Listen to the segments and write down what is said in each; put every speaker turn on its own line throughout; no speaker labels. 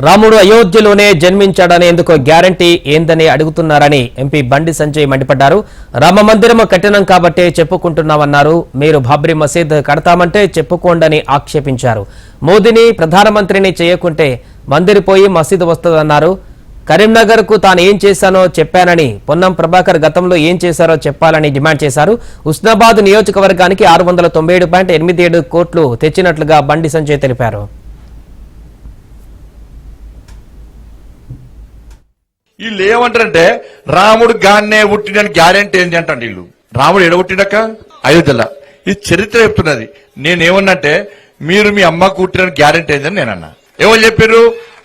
రాముడు అయోధ్యలోనే జన్మించాడనేందుకు గ్యారంటీ ఏందని అడుగుతున్నారని ఎంపీ బండి సంజయ్ మండిపడ్డారు. రామ మందిరం కట్టినం కాబట్టే చెప్పుకుంటున్నామన్నారు. మీరు బాబ్రీ మసీద్ కడతామంటే చెప్పుకోండని ఆక్షేపించారు. మోదీని ప్రధానమంత్రిని చేయకుంటే మందిరిపోయి మసీదు వస్తుందన్నారు. కరీంనగర్ కు తాను ఏం చేశానో చెప్పానని, పొన్నం ప్రభాకర్ గతంలో ఏం చేశారో చెప్పాలని డిమాండ్ చేశారు. ఉస్నాబాద్ నియోజకవర్గానికి 697.87 కోట్లు తెచ్చినట్లుగా బండి సంజయ్ తెలిపారు.
వీళ్ళు ఏమంటారంటే రాముడు గాన్నే పుట్టినని గ్యారెంటీ ఏంటి అంటే వీళ్ళు రాముడు ఎడగొట్టినక్క అయోధ్యలో. ఇది చరిత్ర చెప్తున్నది. నేనేమన్నంటే మీరు మీ అమ్మకు పుట్టిన గ్యారెంటీ ఏంటని నేనన్నా. ఏమో చెప్పారు,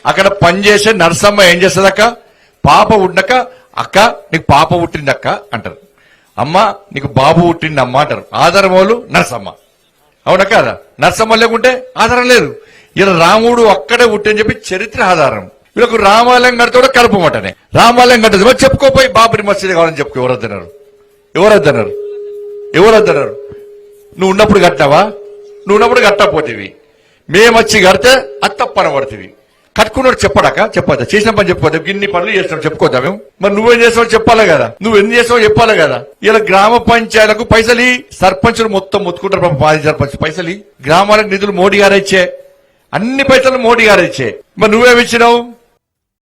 అక్కడ పనిచేసే నర్సమ్మ ఏం చేస్తుందక్క, పాప ఉండక అక్క నీకు పాప పుట్టిందక్క అంటారు, అమ్మ నీకు బాబు పుట్టింది అమ్మ అంటారు. ఆధారం వాళ్ళు నర్సమ్మ, అవునా కాదా? నర్సమ్మ లేకుంటే ఆధారం లేదు. ఇలా రాముడు అక్కడే పుట్టిని చెప్పి చరిత్ర ఆధారం. వీళ్ళకు రామాలయం కడితే కలపమంటనే రామాలయం కట్టదు. మరి చెప్పుకోపోయి బాబ్రీ మసీద్ కావాలని చెప్పుకో. ఎవరద్దన్నారు? నువ్వు ఉన్నప్పుడు కట్టావా? నువ్వు ఉన్నప్పుడు కట్టకపోతేవి మేము వచ్చి కడితే అది తప్పనబడుతుంది. కట్టుకున్నాడు చెప్పదా చేసిన పని చెప్పుకోదా, ఇన్ని పనులు చేస్తున్నావు చెప్పుకోదా మేము? మరి నువ్వేం చేస్తావు చెప్పాలి కదా, నువ్వు ఎన్ని చేస్తావు చెప్పాలి కదా. ఇలా గ్రామ పంచాయతీలకు పైసలు సర్పంచులు మొత్తం మొత్తుకుంటారు. మాజీ సర్పంచ్ పైసలు గ్రామాలకు నిధులు మోడీ గారు ఇచ్చే, అన్ని పైసలు మోడీ గారు ఇచ్చే. మరి నువ్వేమిచ్చినావు?